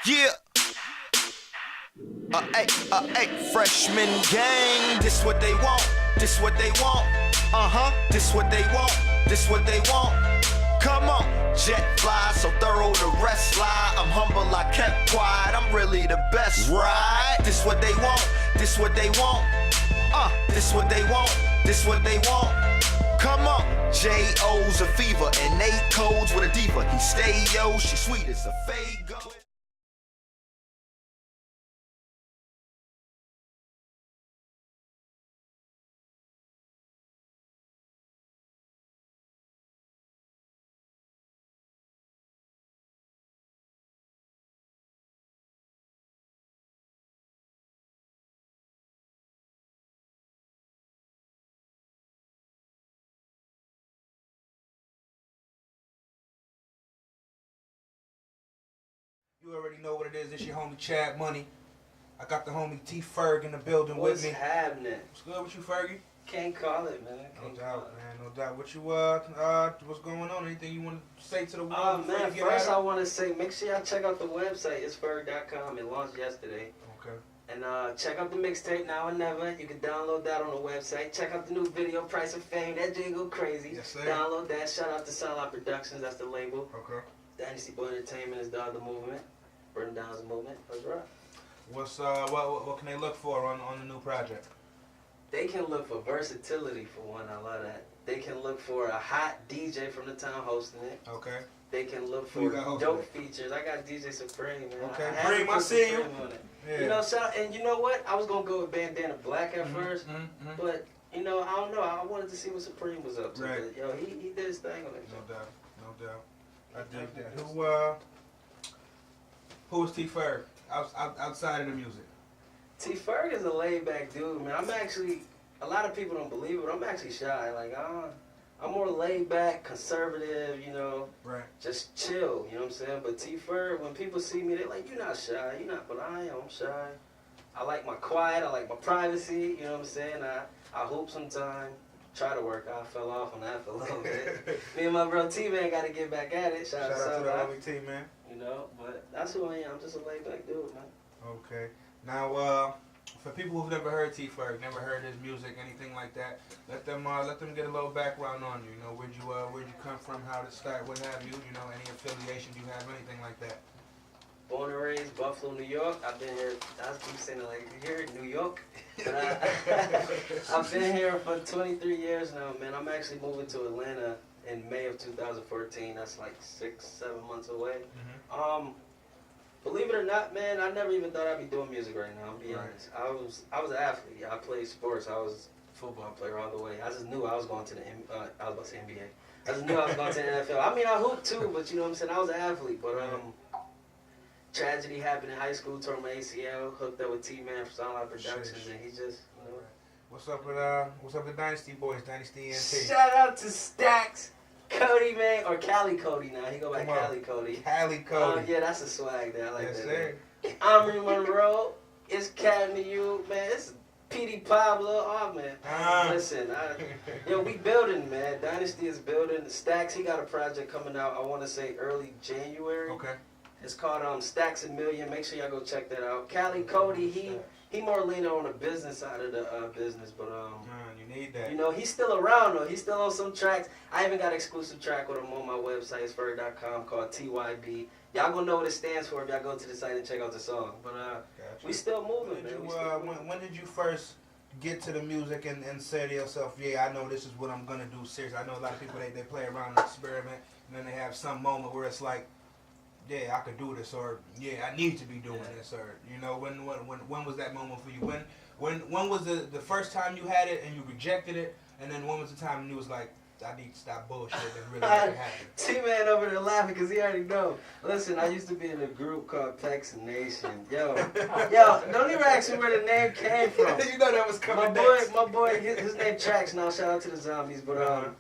Yeah. Freshman gang. This what they want. This what they want. This what they want. This what they want. Come on. Jet fly, so thorough the rest lie. I'm humble, I kept quiet. I'm really the best, right? This what they want. This what they want. This what they want. This what they want. Come on. J.O.'s a fever and 8 codes with a diva. He stay yo, she sweet as a Fago. You already know what it is. It's your homie Chad Money. I got the homie T Ferg in the building What's with me. happening? What's good with you, Fergie? Can't call it, man. No Can't doubt, call it. man. No doubt. What you what's going on? Anything you want to say to the world? Oh before man, you get first at I it? want to say make sure y'all check out the website. It's Ferg.com. It launched yesterday. Okay. And check out the mixtape Now or Never. You can download that on the website. Check out the new video, Price of Fame. That jingle crazy. Yes, sir. Download that. Shout out to Soundline Productions. That's the label. Okay. Dynasty Boy Entertainment is the other movement. Burn Down's the movement. That's right. What's what can they look for on the new project? They can look for versatility for one. I love that. They can look for a hot DJ from the town hosting it. Okay. They can look Who you for got hosting dope it? features. I got DJ Supreme, man. Okay, had to Supreme, I put see you. Supreme on it. Yeah. You know, and you know what? I was gonna go with Bandana Black at first, but you know, I don't know. I wanted to see what Supreme was up to. Right. But, yo, he did his thing on it. No doubt. No doubt. I dig that. Who's T Ferg outside of the music? T Ferg is a laid back dude, man. I'm actually, a lot of people don't believe it, but I'm actually shy. Like I'm more laid back, conservative, you know. Right. Just chill, you know what I'm saying? But T Ferg, when people see me, they're like, you're not shy, you're not, but I am, I'm shy. I like my quiet, I like my privacy, you know what I'm saying? I hoop sometime, try to work, I fell off on that for a little bit. Me and my bro T-Man got to get back at it. Shout out to the out. homie T, man. You know, but that's who I am, I'm just a laid back dude, man. Okay. Now, for people who've never heard T Ferg, never heard his music, anything like that, let them get a little background on you. You know, where'd you come from, how to start, what have you? You know, any affiliation you have, anything like that. Born and raised Buffalo, New York. I've been here. I keep saying it like here in New York. But I've been here for 23 years now, man. I'm actually moving to Atlanta in May of 2014. That's like 6-7 months away. Believe it or not, man, I never even thought I'd be doing music right now. I'm being honest. I was an athlete. I played sports. I was a football player all the way. I just knew I was going to the I was about to say NBA. I just knew I was going to the NFL. I mean, I hooped too, but you know what I'm saying. I was an athlete, but tragedy happened in high school. Tore my ACL. Hooked up with T-Man from Soundline Productions, and he just, you know. What's up with Dynasty Boys, Dynasty NT? Shout out to Stacks. Cody, man, or Cali Cody now. He go by Cali Cody. Cali Cody. Yeah, that's a swag there. I like yes, that. Sir. Omri Monroe. It's Cat to you, man. It's P.D. Pablo. Oh, man. Listen, we building, man. Dynasty is building. Stacks, he got a project coming out, I want to say early January. Okay. It's called Stacks a Million. Make sure y'all go check that out. Cali Cody, he more leaning on the business side of the business, but you need that. you know, he's still around though. He's still on some tracks. I even got an exclusive track with him on my website. It's Ferg.com called TYB. Y'all gonna know what it stands for if y'all go to the site and check out the song. But gotcha. we still moving, man. When did you first get to the music and say to yourself, yeah, I know this is what I'm gonna do seriously? I know a lot of people they play around and experiment, and then they have some moment where it's like, yeah, I could do this, or yeah, I need to be doing this, or you know, when was that moment for you? When was the first time you had it and you rejected it, and then when was the time you was like, I need to stop bullshit and really make it happen? T-Man over there laughing because he already know. Listen, I used to be in a group called Pex Nation. Yo, don't even ask me where the name came from. You know that was coming My boy, his name Trax now. Shout out to the Zombies, but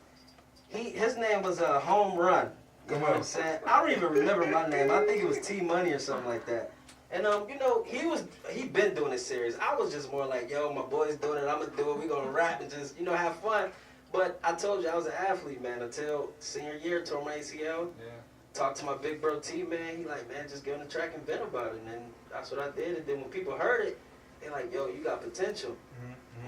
his name was Home Run. You know what I'm saying? I don't even remember my name. I think it was T Money or something like that. And you know, he been doing it serious. I was just more like, yo, my boy's doing it, I'm gonna do it, we gonna rap and just, you know, have fun. But I told you I was an athlete, man, until senior year, tore my ACL. Yeah. talked to my big bro T, man. He like, man, just give him the track and vent about it. And then that's what I did. And then when people heard it, they like, yo, you got potential.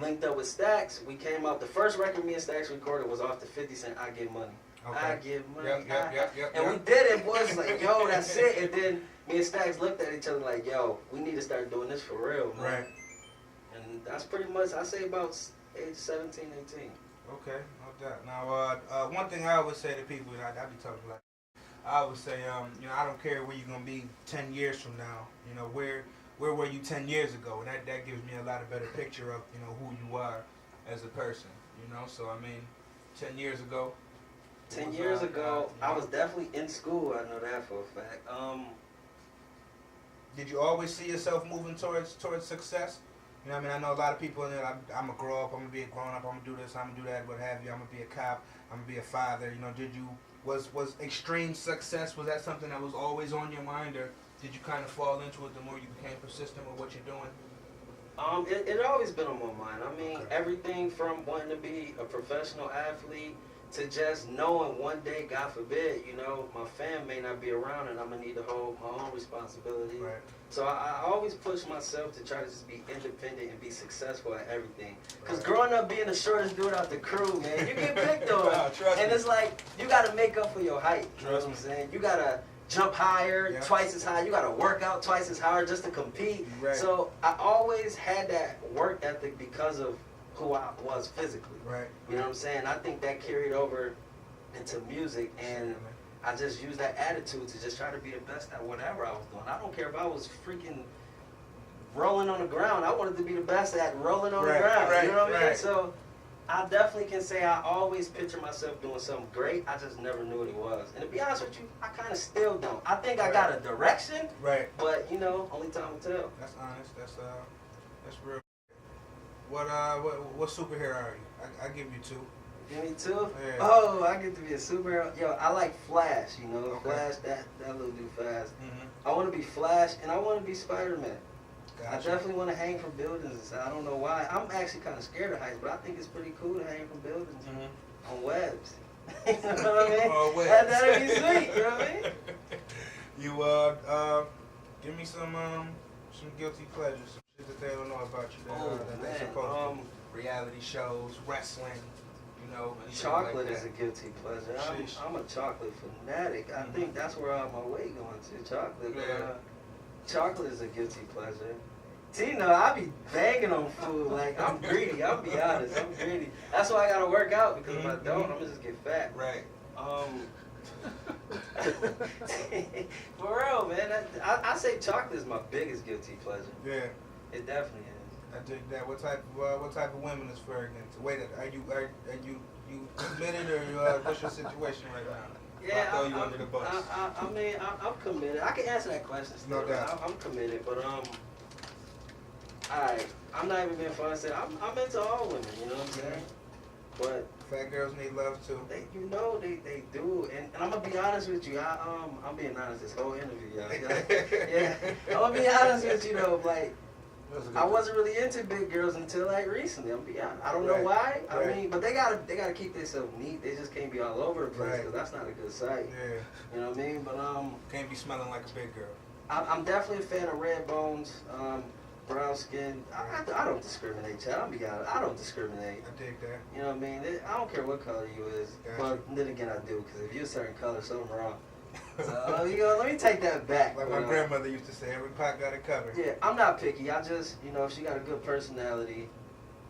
Linked up with Stax. We came out. The first record me and Stax recorded was off the 50 Cent I Get Money. Okay. I Get Money. Yep. And we did it. Boys like, yo, that's it. And then me and Stax looked at each other like, yo, we need to start doing this for real, man. Right. And that's pretty much, I say about age 17, 18. Okay, no doubt. Now, one thing I always say to people, and I be talking like, I always say, you know, I don't care where you're gonna be 10 years from now. You know, where were you 10 years ago? And that gives me a lot of better picture of, you know, who you are as a person. You know, so I mean, 10 years ago. 10 years ago, I was definitely in school. I know that for a fact. Did you always see yourself moving towards success? You know what I mean? I know a lot of people in there, I'm going to grow up, I'm going to be a grown-up, I'm going to do this, I'm going to do that, what have you. I'm going to be a cop, I'm going to be a father. You know, was extreme success, was that something that was always on your mind, or did you kind of fall into it the more you became persistent with what you're doing? It always been on my mind. I mean, everything from wanting to be a professional athlete to just knowing one day, God forbid, you know, my fam may not be around and I'm going to need to hold my own responsibility. Right. So I always push myself to try to just be independent and be successful at everything. Because growing up being the shortest dude out the crew, man, you get picked on. And it's like, you got to make up for your height. You know what I'm saying? You got to jump higher, twice as high. You got to work out twice as hard just to compete. Right. So I always had that work ethic because of who I was physically. Right. You know what I'm saying? I think that carried over into music, and I just used that attitude to just try to be the best at whatever I was doing. I don't care if I was freaking rolling on the ground. I wanted to be the best at rolling on the ground. You know what I mean? So I definitely can say I always picture myself doing something great. I just never knew what it was. And to be honest with you, I kind of still don't. I think I got a direction, but you know, only time will tell. That's honest. That's real. What superhero are you? I give you two. Give me two? Yeah. Oh, I get to be a superhero. Yo, I like Flash, you know. Flash, that little dude fast. I want to be Flash, and I want to be Spider-Man. Gotcha. I definitely want to hang from buildings. I don't know why. I'm actually kind of scared of heights, but I think it's pretty cool to hang from buildings on webs. You know what I mean? That'd be sweet, you know what I mean? You, give me some guilty pleasures, some shit that they don't know about you. That they're supposed to. Reality shows, wrestling, you know. Chocolate is a guilty pleasure. I'm a chocolate fanatic. I think that's where all my weight going to, chocolate. But, chocolate is a guilty pleasure. See, you know, I be banging on food. Like, I'm greedy. I'll be honest. I'm greedy. That's why I got to work out, because if I don't, I'm going to just get fat. Right. For real, man. I say chocolate is my biggest guilty pleasure. Yeah. It definitely is. I dig that. What type of women is Ferg into? Wait, are you committed, or what's your situation right now? Yeah, I'll throw you under the bus. I mean, I'm committed. I can answer that question still. No doubt. I'm committed, but alright, I'm not even being funny. I said I'm into all women. You know what I'm saying? But fat girls need love too. They do, and I'm gonna be honest with you. I'm being honest this whole interview, y'all. Yeah, I'm gonna be honest with you though. Like, I wasn't really into big girls until like recently. I'm be honest. I don't know why. I mean, but they gotta keep themselves neat. They just can't be all over the place, because that's not a good sight. Yeah. You know what I mean? But can't be smelling like a big girl. I'm definitely a fan of red bones, brown skin. I don't discriminate, Chad. I'll be honest. I don't discriminate. I dig that. You know what I mean? I don't care what color you is. Gotcha. But then again, I do, because if you're a certain color, something wrong. So you know, let me take that back. Like my grandmother used to say, every pot got a cover. Yeah, I'm not picky. I just, you know, if she got a good personality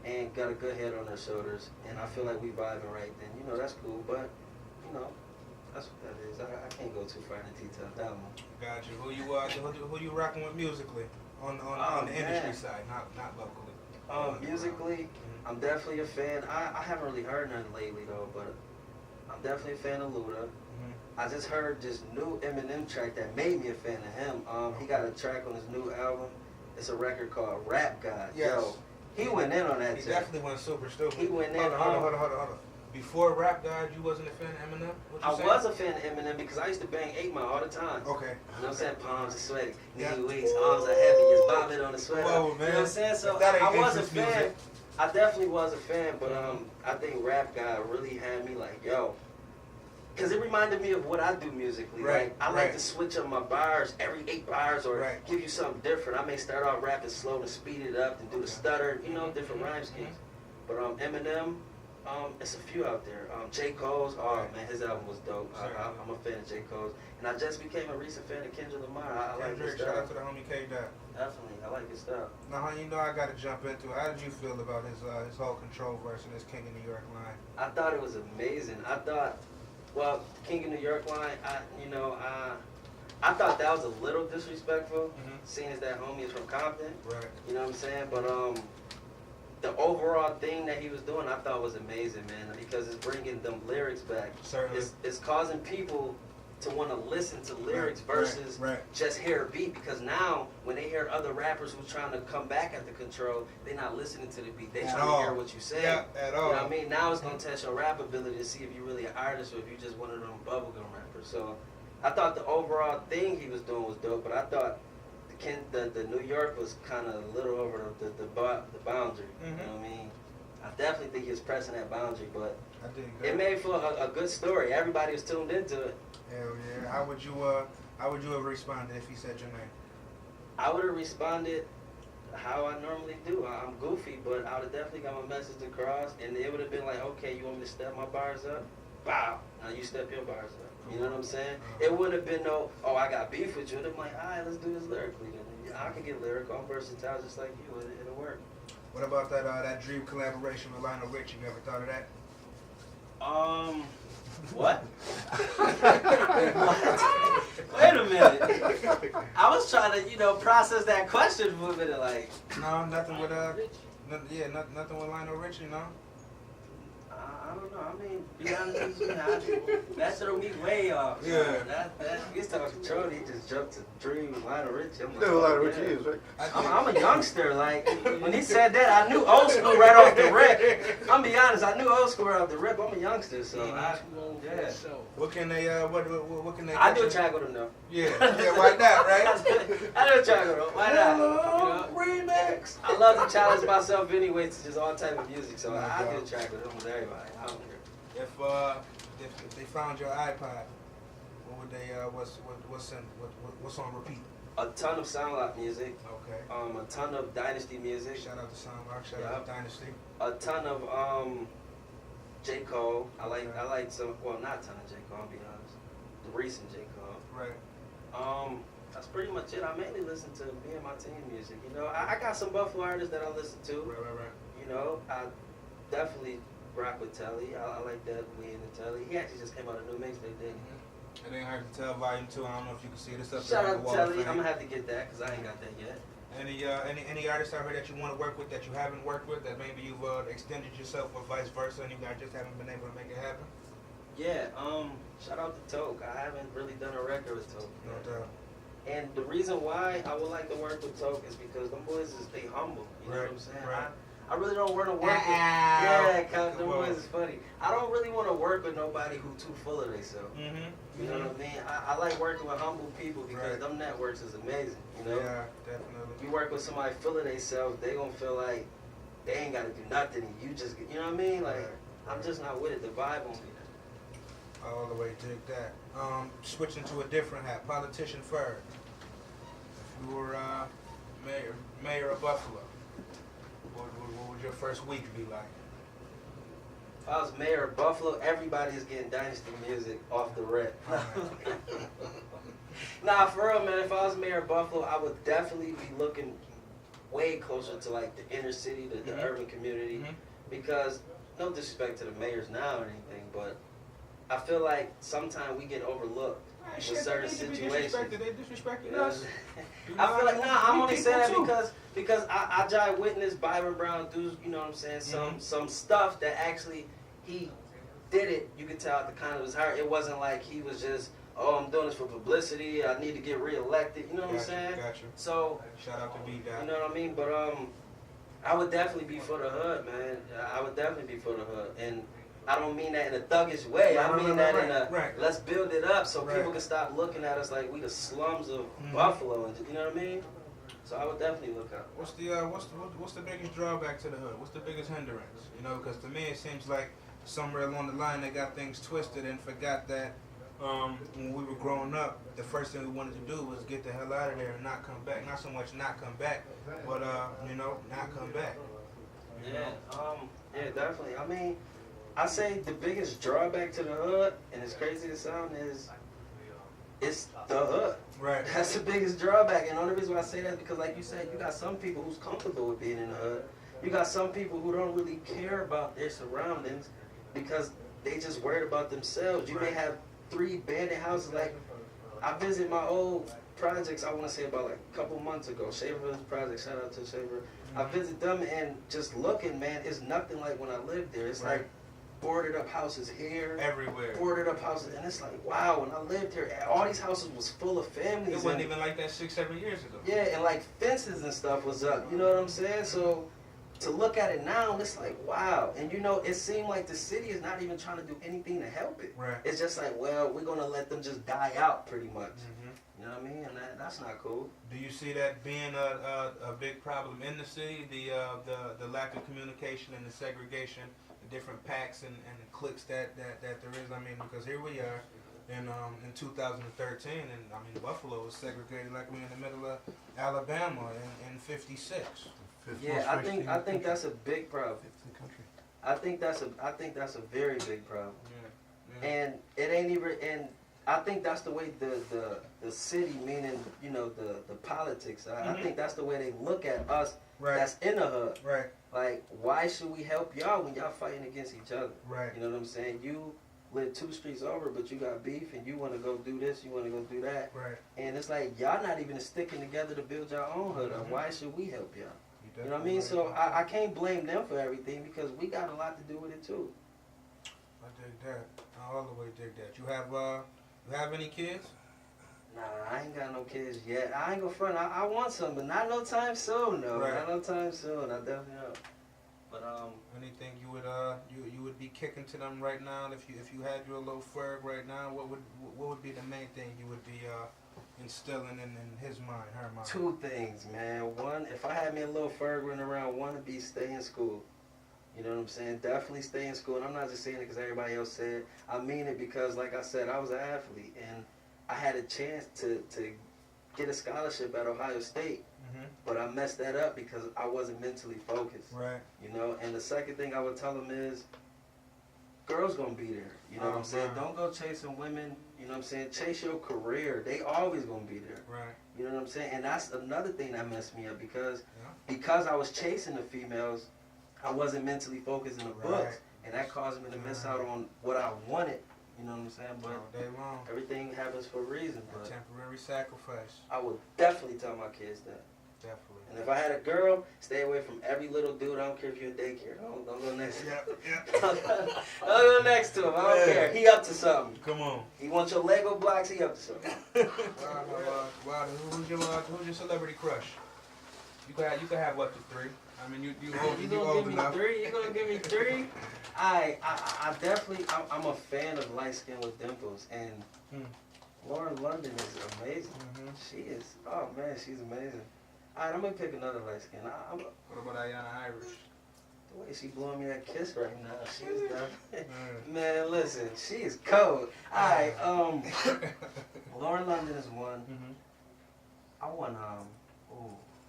and got a good head on her shoulders, and I feel like we vibing right, then, you know, that's cool. But, you know, that's what that is. I can't go too far into detail with that one. Got you. Who you rocking with musically on the industry side, not locally? Musically, I'm definitely a fan. I haven't really heard nothing lately though, but I'm definitely a fan of Luda. I just heard this new Eminem track that made me a fan of him. He got a track on his new album. It's a record called Rap God. Yes. Yo, he went in on that. He definitely went super stupid. He went in. Hold on. Before Rap God, you wasn't a fan of Eminem? I was a fan of Eminem because I used to bang 8 Mile all the time. Okay. You know what I'm saying? Palms are sweaty, Yeah. knee weak, arms are heavy, just bobbing on the sweater. Whoa, man. You know what I'm saying? So That ain't I was a interest fan. music. I definitely was a fan, but I think Rap God really had me like, yo, Because it reminded me of what I do musically. Right, Like, I like to switch up my bars every 8 bars or give you something different. I may start off rapping slow and speed it up and do the stutter, you know, different rhyme schemes. But Eminem, it's a few out there. J. Cole's, oh man, his album was dope. I'm a fan of J. Cole's. And I just became a recent fan of Kendrick Lamar. I like his stuff. Shout out to the homie K-Dot. Definitely, I like his stuff. Now, you know I got to jump into it. How did you feel about his whole Control verse and his King of New York line? I thought it was amazing. I thought, well, King of New York line, I thought that was a little disrespectful, seeing as that homie is from Compton. Right. You know what I'm saying? But the overall thing that he was doing, I thought was amazing, man, because it's bringing them lyrics back. Certainly. It's causing people to want to listen to lyrics versus just hear a beat, because now when they hear other rappers who's trying to come back at the Control, they're not listening to the beat. They trying to hear what you say. Yeah, at all. You know what I mean? Now it's going to test your rap ability to see if you're really an artist or if you're just one of them bubblegum rappers. So I thought the overall thing he was doing was dope, but I thought the New York was kind of a little over the boundary. You know what I mean? I definitely think he was pressing that boundary, but it made for a good story. Everybody was tuned into it. Hell yeah. How would you have responded if he said your name? I would have responded how I normally do. I'm goofy, but I would have definitely got my message across, and it would have been like, okay, you want me to step my bars up? Bow. Now you step your bars up. You know what I'm saying? It wouldn't have been no, oh, I got beef with you. I'm like, all right, let's do this lyrically. I can get lyrical. I'm versatile just like you. It'll work. What about that Dream collaboration with Lionel Richie? You ever thought of that? What? What? Wait a minute. I was trying to, process that question for a minute. Like, no, nothing with nothing with Lionel Richie, no. I don't know. I mean, be honest with you, that threw me way off. Yeah. He's talking Control. He just jumped to Dream Lionel Richie. I'm You know who Lionel Richie is, right? I'm a youngster. Like, when he said that, I knew old school right off the rip. I'm be honest. I knew old school right off the rip. I'm a youngster, so yeah. What can they? What can they? I do a track with him though. Yeah. Why not, right? I do a track with him. Why not? Hello, remix. I love to challenge myself anyway to just all type of music, so I do a track with him with everybody. I don't care. If they found your iPod, what would they? What's on repeat? A ton of SoundCloud music. Okay. A ton of Dynasty music. Shout out to SoundCloud. Shout out to Dynasty. A ton of J. Cole. I like some. Well, not a ton of J. Cole. I'll be honest. The recent J. Cole. Right. That's pretty much it. I mainly listen to me and my team music. I got some Buffalo artists that I listen to. Right. I definitely rock with Telly. I like that we in the Telly. He actually just came out a new mixtape, didn't he? It ain't hard to tell. Volume 2. I don't know if you can see this up Shout there. out to Telly. I'm gonna have to get that because I ain't got that yet. Any artists out here that you want to work with that you haven't worked with, that maybe you've extended yourself or vice versa, and you guys just haven't been able to make it happen? Yeah. Shout out to Toke. I haven't really done a record with Toke. No doubt. And the reason why I would like to work with Toke is because them boys they humble. You know what I'm saying? Right. I really don't want to work with. Yeah, cause them boys is funny. I don't really want to work with nobody who too full of themselves. You know what I mean? I like working with humble people because them networks is amazing. Yeah, definitely. You work with somebody full of themselves, they gonna feel like they ain't gotta do nothing. And you just, you know what I mean? Like I'm just not with it. The vibe won't be there. All the way dig that. Switching to a different hat. Politician Ferg. If you were mayor of Buffalo, what would your first week be like? If I was mayor of Buffalo, everybody is getting Dynasty music off the rip. Nah, for real, man. If I was mayor of Buffalo, I would definitely be looking way closer to like the inner city, the urban community, because no disrespect to the mayors now or anything, but I feel like sometimes we get overlooked with certain situations. They disrespected us. I feel like I'm only saying that because I just witnessed Byron Brown do, you know what I'm saying, some stuff that actually he did it. You could tell at the kind of his heart. It wasn't like he was just, oh, I'm doing this for publicity. I need to get reelected. You know what I'm saying? Gotcha. So shout out to B-Dot. You know what I mean? But I would definitely be for the hood, man. I would definitely be for the hood, and I don't mean that in a thuggish way. I mean that in a let's build it up so people can stop looking at us like we the slums of Buffalo, and you know what I mean? So I would definitely look up. What's the biggest drawback to the hood? What's the biggest hindrance? You know, because to me it seems like somewhere along the line they got things twisted and forgot that when we were growing up, the first thing we wanted to do was get the hell out of there and not come back. Not so much not come back, but not come back. Yeah, definitely. I mean, I say the biggest drawback to the hood, and it's crazy to sound, is it's the hood. Right. That's the biggest drawback, and the only reason why I say that is because, like you said, you got some people who's comfortable with being in the hood. You got some people who don't really care about their surroundings because they just worried about themselves. You may have 3 abandoned houses. Like, I visit my old projects, I want to say about like a couple months ago. Shaver's project, shout out to Shaver. I visit them and just looking, man, it's nothing like when I lived there. It's like boarded up houses here, everywhere, boarded up houses, and it's like, wow, when I lived here, all these houses was full of families. It wasn't even like that 6-7 years ago. Yeah, and like fences and stuff was up, you know what I'm saying? So to look at it now, it's like, wow. And you know, it seemed like the city is not even trying to do anything to help it. Right. It's just like, well, we're going to let them just die out pretty much. You know what I mean? And that's not cool. Do you see that being a big problem in the city? The lack of communication and the segregation, the different packs and the cliques that there is. I mean, because here we are in 2013, and I mean Buffalo was segregated like we're in the middle of Alabama in '56. Yeah, I think that's a big problem. I think that's a very big problem. Yeah. And it ain't even, and I think that's the way the city, meaning, you know, the politics, I think that's the way they look at us that's in the hood. Right. Like, why should we help y'all when y'all fighting against each other? Right. You know what I'm saying? You live 2 streets over, but you got beef and you want to go do this, you want to go do that. Right. And it's like, y'all not even sticking together to build your own hood up. Why should we help y'all? You know what I mean? So I can't blame them for everything because we got a lot to do with it too. I dig that. I all the way dig that. You have any kids? Nah, I ain't got no kids yet. I ain't gonna front. I want some, but not no time soon, though. Right. Not no time soon. I definitely don't. But anything you would be kicking to them right now if you had your little Ferg right now? What would be the main thing you would be instilling in his mind, her mind? 2 things, man. One, if I had me a little Ferg running around, one would be stay in school. You know what I'm saying? Definitely stay in school. And I'm not just saying it because everybody else said. I mean it because, like I said, I was an athlete and I had a chance to get a scholarship at Ohio State. But I messed that up because I wasn't mentally focused. Right. You know, and the second thing I would tell them is, girls gonna be there. You know what I'm saying? Don't go chasing women. You know what I'm saying? Chase your career. They always gonna be there. Right. You know what I'm saying? And that's another thing that messed me up because I was chasing the females, I wasn't mentally focused in the books, and that caused me to miss out on what I wanted. You know what I'm saying? But all day long. Everything happens for a reason. But a temporary sacrifice. I would definitely tell my kids that. Definitely. And if I had a girl, stay away from every little dude. I don't care if you're in daycare. Don't go next to him. Don't go next to him. I don't care. He up to something. Come on. He wants your Lego blocks. He up to something. Wow. Who's your celebrity crush? You could have up to 3. I mean, you old enough. 3? You gonna give me 3? I definitely. I'm a fan of light skin with dimples, and Lauren London is amazing. She is. Oh man, she's amazing. Alright, I'm gonna pick another light skin. What about Ayanna Irish? The way she blowing me that kiss right now, she is definitely. Man, listen, she is cold. Alright, Lauren London is one. I want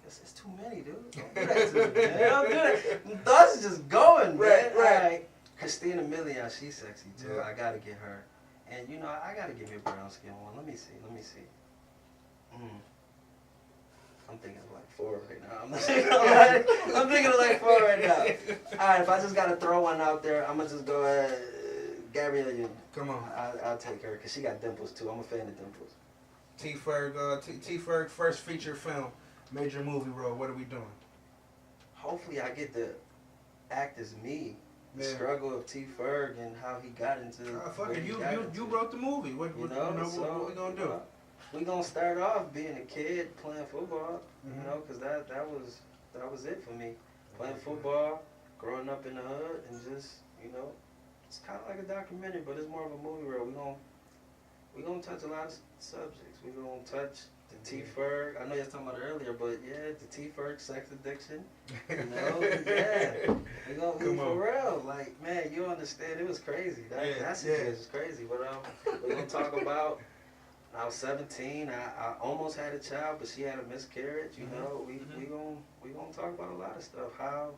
it's too many, dude. Don't do that to me, man. Don't do that. Thoughts are just going, man. Right. Christina Milian, she's sexy too. Yeah. I gotta get her. And you know, I gotta give me a brown skin one. Let me see. I'm thinking of like 4 right now. I'm thinking of like 4 right now. Alright, if I just gotta throw one out there, I'm gonna just go ahead. Gabrielle Union. Come on. I'll take her because she got dimples too. I'm a fan of dimples. Ferg first feature film, major movie role. What are we doing? Hopefully I get to act as me. The struggle of Ferg and how he got into fuck it. You wrote the movie. What we gonna do? We gonna start off being a kid playing football, you know, because that was it for me. Playing football, growing up in the hood, and just, you know, it's kind of like a documentary, but it's more of a movie role. We gonna touch a lot of subjects. We gonna touch The T-Ferg, I know you was talking about it earlier, but yeah, the T-Ferg sex addiction. You know, yeah. We gonna be for real. Like, man, you understand, it was crazy. That situation is crazy. But we're gonna talk about, I was 17, I almost had a child, but she had a miscarriage, you know. We gonna talk about a lot of stuff. How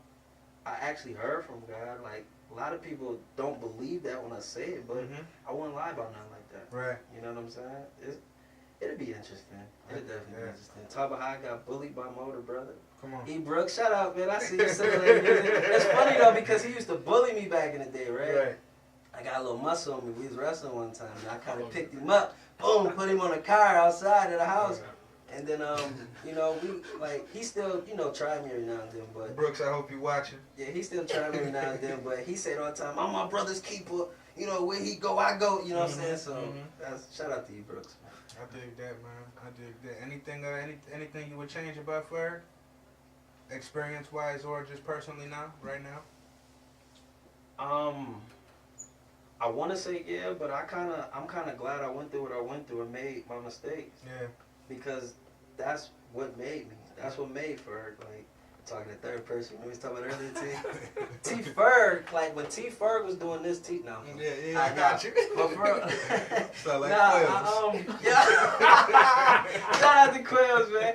I actually heard from God. Like, a lot of people don't believe that when I say it, but I wouldn't lie about nothing like that. Right. You know what I'm saying? It'll be interesting. It'll definitely be interesting. Talk about how I got bullied by my older brother. Come on. E. Brooks, shout out, man. I see you saying that music. It's funny, though, because he used to bully me back in the day, right? Right. I got a little muscle on me. We was wrestling one time, and I kind of picked him up, boom, put him on a car outside of the house. And then, you know, he still, you know, tried me every now and then, but... Brooks, I hope you watching. Yeah, he still tried me every now and then, but he said all the time, I'm my brother's keeper. You know, where he go, I go. You know what I'm saying? So, shout out to you, Brooks. I dig that, man. I dig that. Anything you would change about Ferg? Experience-wise or just personally now, right now? I want to say yeah, but I'm kind of glad I went through what I went through and made my mistakes. Yeah. Because that's what made me. That's what made Ferg. Like, talking to third person. We was talking about earlier, T. T. Ferg, like when T. Ferg was doing this, no. Yeah, I got you. But for so like shout out to Quails, man.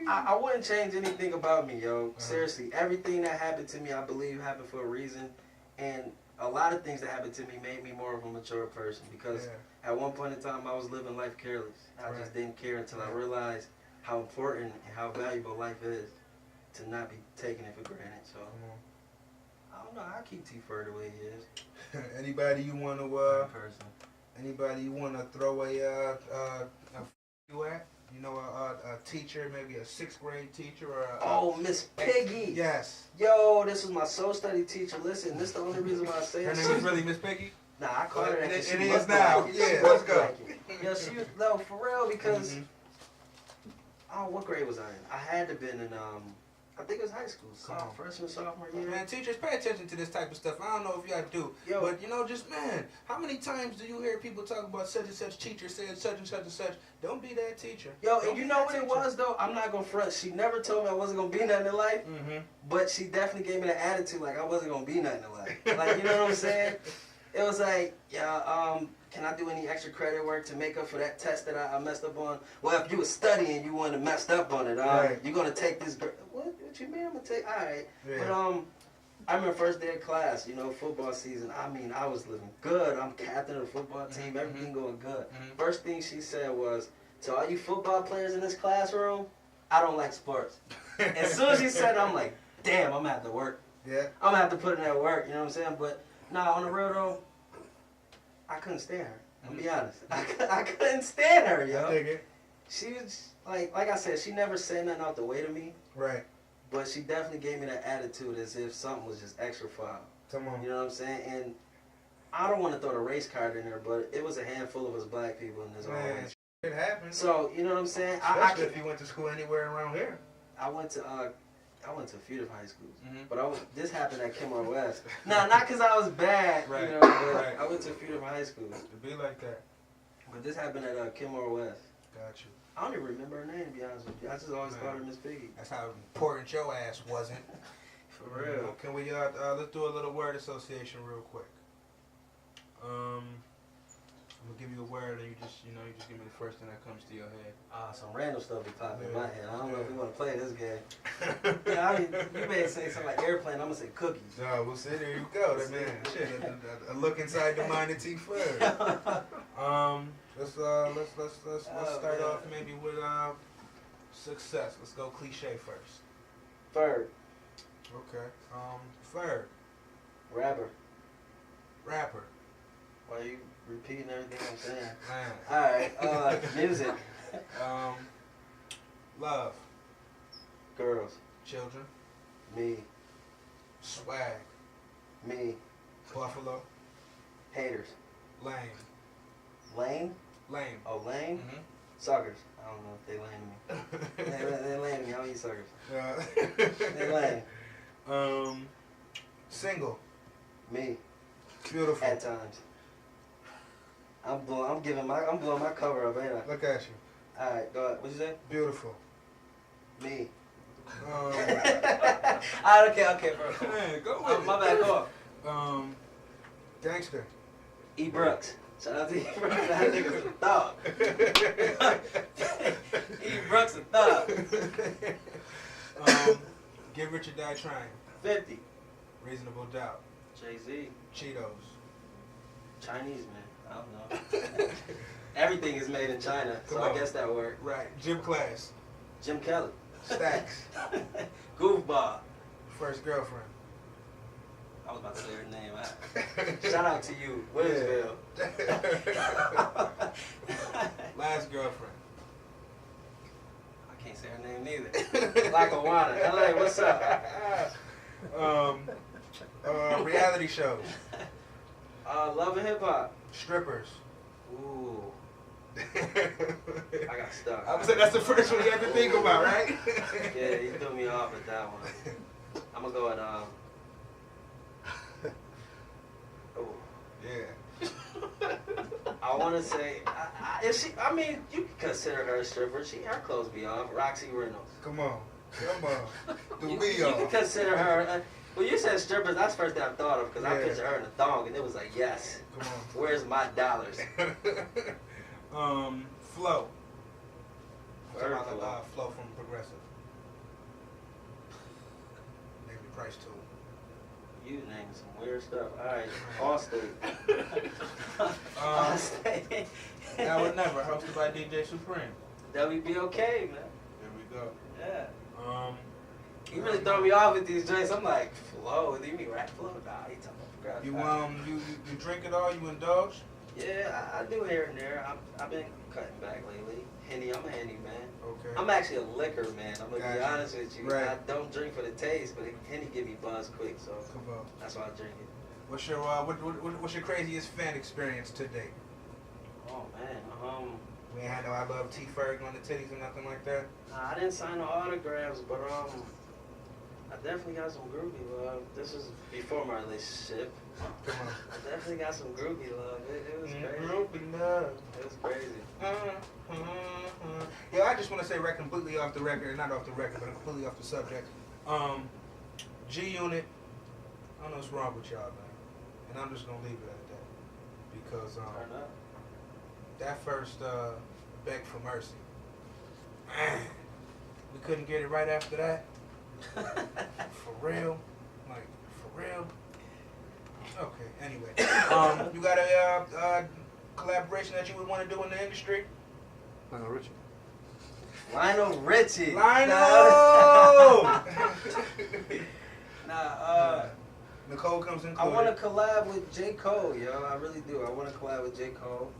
I wouldn't change anything about me, yo. Seriously, everything that happened to me, I believe happened for a reason, and a lot of things that happened to me made me more of a mature person because at one point in time I was living life careless. I just didn't care until I realized how important and how valuable life is to not be taking it for granted. So I don't know. I keep T. Ferg the way he is. Anybody you want to Anybody you want to throw a you at? You know, a teacher, maybe a 6th grade teacher or Miss Piggy. Yes. Yo, this was my soul study teacher. Listen, this is the only reason why I say her it. name is really Miss Piggy? Nah, I call her that. It is now. Yeah, let's go. Yeah, she was, no, for real, because, what grade was I in? I had to been in, I think it was high school, freshman, sophomore year. Man, teachers, pay attention to this type of stuff. I don't know if y'all do, but you know, just man, how many times do you hear people talk about such and such teacher said such and such and such? Don't be that teacher. Yo, and you know what it was though? I'm not gonna front. She never told me I wasn't gonna be nothing in life, but she definitely gave me the attitude like I wasn't gonna be nothing in life. Like, you know what I'm saying? It was like, can I do any extra credit work to make up for that test that I messed up on? Well, if you were studying, you wouldn't have messed up on it. You're gonna take this. What you mean? I'm gonna take? All right. Yeah. But I remember first day of class. You know, football season. I mean, I was living good. I'm captain of the football team. Everything going good. First thing she said was, "To all you football players in this classroom, I don't like sports." As soon as she said it, I'm like, "Damn, I'm gonna have to work. Yeah. I'm gonna have to put in that work." You know what I'm saying? But nah, on the real though, I couldn't stand her. I'll be honest. I couldn't stand her, yo. I dig it. She was like I said, she never said nothing out the way to me. Right. But she definitely gave me that attitude as if something was just extra foul. Come on. You know what I'm saying? And I don't want to throw the race card in there, but it was a handful of us black people in this whole race. It happens. So, you know what I'm saying? Especially if you went to school anywhere around here. I went to a few different high schools, but this happened at Kenmore West. Nah, not because I was bad, right. You know, but I went to a few different high schools. To be like that. But this happened at Kenmore West. Got you. I don't even remember her name, to be honest with you. I just always called her Miss Piggy. That's how important your ass wasn't. For real. Can we let's do a little word association real quick. I'm gonna give you a word, and you just give me the first thing that comes to your head. Some random stuff be popping in my head. I don't know if we want to play this game. Yeah, I mean, you may say something like airplane. I'm gonna say cookies. No, we'll see. There you go, man. Shit, a look inside the mind of T. Ferg. Let's start off maybe with success. Let's go cliche first. Ferg. Okay. Ferg. Rapper. Why are you repeating everything I'm saying? Man. Alright, music. Love. Girls. Children. Me. Swag. Me. Buffalo. Haters. Lame. Lame? Lame. Oh, lame? Suckers. I don't know if they lame to me. They lame to me. I don't eat suckers. They lame. Single. Me. Beautiful. At times. I'm blowing my cover up, ain't I? Look at you. All right, go ahead. What'd you say? Beautiful. Me. Um, Alright, okay, bro. man, go with it. My bad, go on. Gangster. E. Brooks. Shout out to E. Brooks. That nigga's a thug. E. Brooks a thug. Get Rich or Die Trying. 50. Reasonable Doubt. Jay-Z. Cheetos. Chinese, man. I don't know. Everything is made in China, so Come I on. guess that worked. Right. Gym Class. Jim Kelly. Stacks. Goofball. First Girlfriend. I was about to say her name. Shout out to you, Williamsville. Last Girlfriend. I can't say her name neither. Lackawanna. LA, what's up? Reality shows. Love and Hip Hop. Strippers. Ooh. I got stuck. I would say that's the first one you had to think about, right? Yeah, you threw me off with that one. I'm gonna go at oh. Yeah. I want to say, if she, I mean, you can consider her a stripper. Her clothes be off. Roxy Reynolds. Come on. Do You we can consider her. Well, you said strippers. That's the first thing I thought of because I Yeah. pictured her in a thong, and it was like, yes. Come Where's my dollars? on. Flow. Word Talking Flow. about Flow from Progressive. Maybe Price Tool. You naming some weird stuff. All right, Allstate. Allstate. Now or Never, hosted by DJ Supreme. WBOK, man. There we go. Yeah. You really throw me off with these joints. I'm like, Flow. Do you mean rap Flow? Nah, he talking about Progressive. You drink it all? You indulge? Yeah, I do here and there. I've been cutting back lately. Henny, I'm a Henny man. Okay. I'm actually a liquor man. I'm gonna be Gotcha. honest with you. Right. I don't drink for the taste, but Henny give me buzz quick, so Come on. that's why I drink it. What's your craziest fan experience to date? Oh man, We ain't had no I love T Ferg on the titties or nothing like that. I didn't sign no autographs, but I definitely got some groupie love. This was before my relationship. Come on. I definitely got some groupie love. It was crazy. Groupie love. It was crazy. Yeah, I just want to say right completely off the record, not off the record, but completely off the subject. G Unit, I don't know what's wrong with y'all, man, and I'm just gonna leave it at that because Turn up. that first Beg for Mercy, man, we couldn't get it right after that. For real, like for real. Okay. Anyway, you got a collaboration that you would want to do in the industry? Lionel Richie. Lionel Richie. Lionel. Nicole comes in. I want to collab with J. Cole, yo. I really do. I want to collab with J. Cole.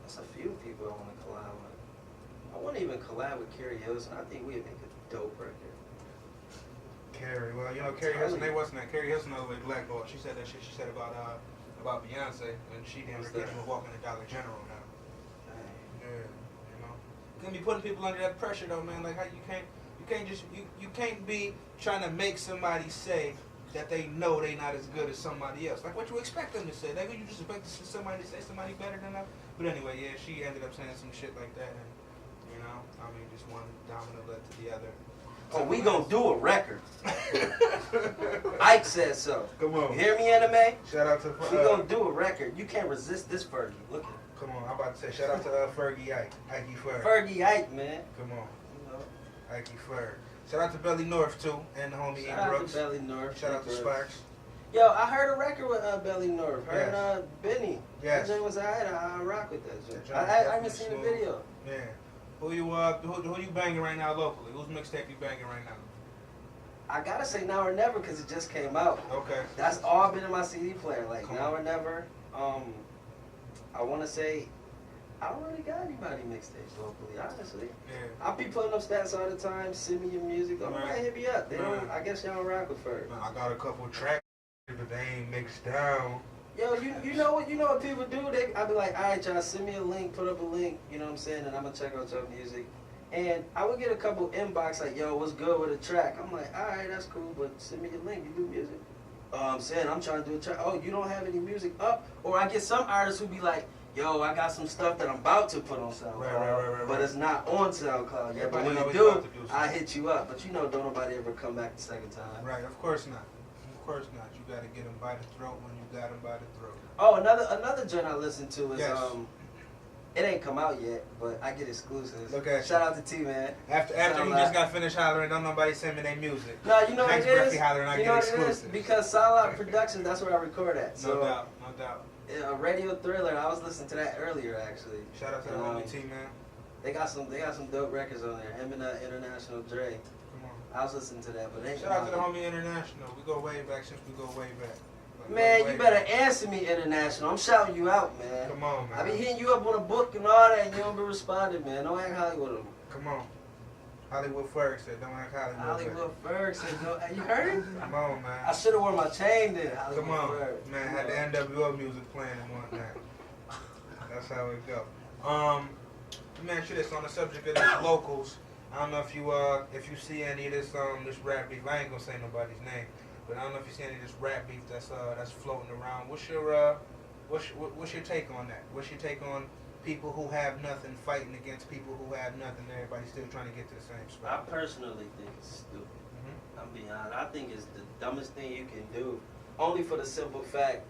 There's a few people I want to collab with. I want to even collab with Carrie Hilson. I think we'd make a dope record. Carrie, well, you know, Carrie Hilson, they wasn't that. Carrie Hilson, all the way blackballed. She said that shit she said about Beyonce, and she damn near can't even walk in the Dollar General now. Dang. Yeah, you know. You can't be putting people under that pressure though, man. Like how you can't be trying to make somebody say that they know they not as good as somebody else. Like what you expect them to say? Like you just expect somebody to say somebody better than them? But anyway, yeah, she ended up saying some shit like that, and you know, I mean, just one domino led to the other. Oh, we gonna do a record. Ike said so. Come on. You hear me, anime? Shout out to We gonna do a record. You can't resist this Fergie. Look at him. Come on, I'm about to say shout out to Fergie Ike, Ikey Ferg. Fergie Ike, man. Come on, You know. Ikey Ferg. Shout out to Belly North too, and the homie E. Shout out Brooks. to Belly North. Shout out to Sparks. Yo, I heard a record with Belly North. Heard Yes. Benny. Yes. That joint was alright. I rock with that joint. That joint I haven't definitely seen the smooth. video. Yeah. Who you banging right now locally? Whose mixtape you banging right now? I gotta say Now or Never because it just came out. Okay. That's all been in my CD player. Like Come Now on. or Never. I want to say I don't really got anybody mixtapes locally, honestly. Yeah. I'll be putting up stats all the time. Send me your music. Oh, Right. man, hit me up. They don't. Right. I guess y'all don't rock with Ferg. Man, I got a couple tracks, but they ain't mixed down. Yo, you know what people do? I be like, all right, y'all, send me a link, put up a link. You know what I'm saying? And I'm gonna check out your music. And I would get a couple inbox like, yo, what's good with a track? I'm like, all right, that's cool, but send me your link. You do music. I'm saying I'm trying to do a track. Oh, you don't have any music up? Or I get some artists who be like, yo, I got some stuff that I'm about to put on SoundCloud, Right. but it's not on SoundCloud yet. But Everybody when it always do, about to do I something. hit you up. But you know, don't nobody ever come back the second time. Right, of course not. Of course not. You got to get them by the throat when you got them by the throat. Oh, another joint I listen to is Yes. it ain't come out yet, but I get exclusives. Look at Shout out to T, man. After you just got finished hollering, don't nobody send me their music. No, you know what Next it breath is? he hollering, I You get know what it is? exclusives. Because Solid Productions, that's where I record at. No So, doubt, no doubt. Radio Thriller, I was listening to that earlier actually. Shout out to the And, homie T, man. They got some dope records on there. Him and International Dre. Come I was listening to that, but they on. Shout out to the homie International. We go way back since we go way back. Like, Man, way you back. better answer me, International. I'm shouting you out, man. Come on, man. I be hitting you up on a book and all that, and you don't be responding, man. Don't act Hollywood on me. Come on. Hollywood Ferg said, don't act Hollywood. Hollywood Ferg said, no. You heard him? Come on, man. I should have worn my chain then. Hollywood Come on. Ferg. Man, had the NWO music playing and whatnot. That's how it go. Let me ask you this on the subject of these locals. I don't know if you see any of this rap beef. I ain't gonna say nobody's name, but I don't know if you see any of this rap beef that's floating around. What's your take on that? What's your take on people who have nothing fighting against people who have nothing? Everybody's still trying to get to the same I spot. personally think it's stupid. Mhm. I'm being honest. I think it's the dumbest thing you can do. Only for the simple fact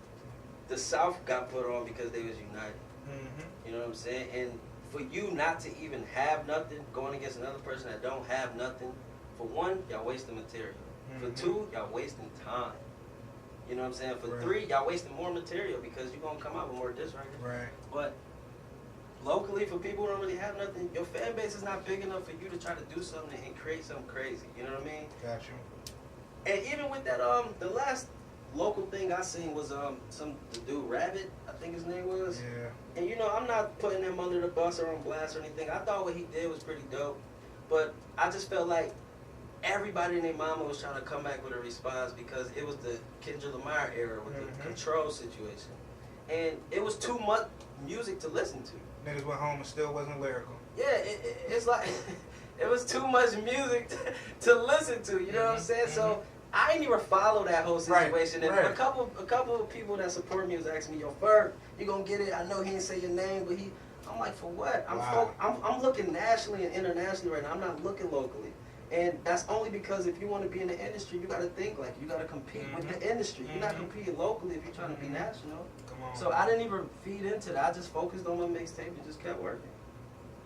the South got put on because they was united. Mhm. You know what I'm saying? And for you not to even have nothing, going against another person that don't have nothing, for one, y'all wasting material. For Mhm. two, y'all wasting time. You know what I'm saying? For Right. three, y'all wasting more material because you're gonna come out with more disc records. Right. But locally, for people who don't really have nothing, your fan base is not big enough for you to try to do something and create something crazy. You know what I mean? Got you. And even with that, the last local thing I seen was the dude Rabbit, I think his name was. Yeah. And you know, I'm not putting him under the bus or on blast or anything. I thought what he did was pretty dope, but I just felt like everybody and their mama was trying to come back with a response because it was the Kendrick Lamar era with the control situation, and it was too much music to listen to. Niggas went home and still wasn't lyrical. Yeah, it's like it was too much music to listen to. You know what I'm saying? So I ain't even follow that whole situation. And a couple of people that support me was asking me, "Yo, Ferg, you gonna get it?" I know he didn't say your name, but he. I'm like, for what? I'm looking nationally and internationally right now. I'm not looking locally. And that's only because if you want to be in the industry, you got to think like you got to compete with the industry. You're not competing locally if you're trying to be national. Come on. So I didn't even feed into that. I just focused on my mixtape and just kept working.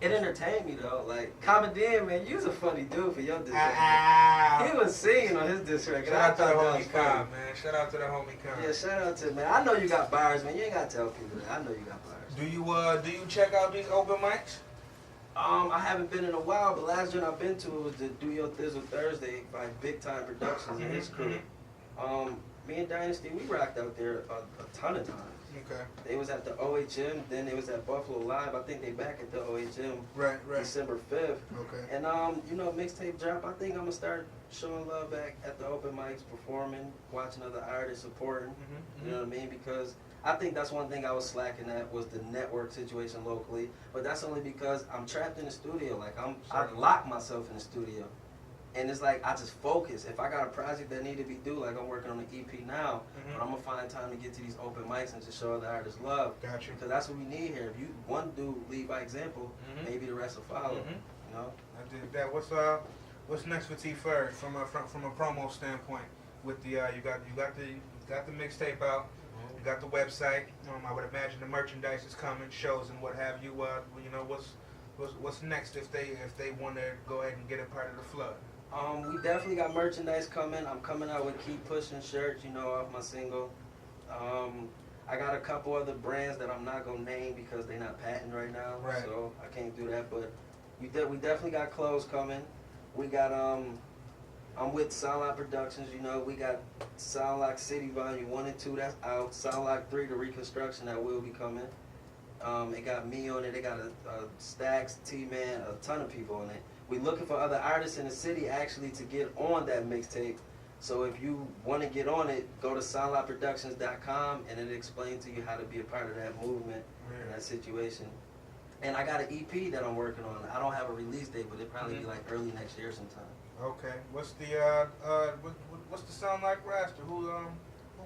It entertained me though. Like Commodore, man, you was a funny dude for your disc record. He was singing on his disc record. Shout out to the I thought that homie was funny. Khan, man. Shout out to the homie Khan. Yeah, shout out to man. I know you got bars, man. You ain't gotta tell people that. I know you got bars. Do you check out these open mics? I haven't been in a while, but last joint I've been to was the Do Your Thizzle Thursday by Big Time Productions and his crew. Me and Dynasty, we rocked out there a ton of times. Okay. They was at the OHM, then they was at Buffalo Live. I think they back at the OHM Right. December 5th. Okay. And you know, mixtape drop, I think I'm gonna start showing love back at the open mics, performing, watching other artists, supporting. You know what I mean? Because I think that's one thing I was slacking at was the network situation locally. But that's only because I'm trapped in the studio. Like I lock myself in the studio. And it's like I just focus. If I got a project that need to be due, like I'm working on an EP now, but I'm gonna find time to get to these open mics and just show other artists love. Got you. Because that's what we need here. If you one dude lead by example, maybe the rest will follow. You know? I did that. What's next for T Ferg from a promo standpoint? With the you got the mixtape out. You got the website. I would imagine the merchandise is coming, shows and what have you. You know what's next if they want to go ahead and get a part of the flood. We definitely got merchandise coming. I'm coming out with Keep Pushing shirts, you know, off my single. I got a couple other brands that I'm not gonna name because they're not patent right now, so I can't do that. But we definitely got clothes coming. We got I'm with Soundlock Productions, you know. We got Soundlock City Volume 1 and 2 that's out. Soundlock 3, the reconstruction that will be coming. It got me on it. It got a Stacks, T-Man, a ton of people on it. We looking for other artists in the city actually to get on that mixtape. So if you want to get on it, go to soundlockproductions.com and it explains to you how to be a part of that movement and that situation. And I got an EP that I'm working on. I don't have a release date, but it'll probably be like early next year sometime. Okay. What's the Soundlock roster? Who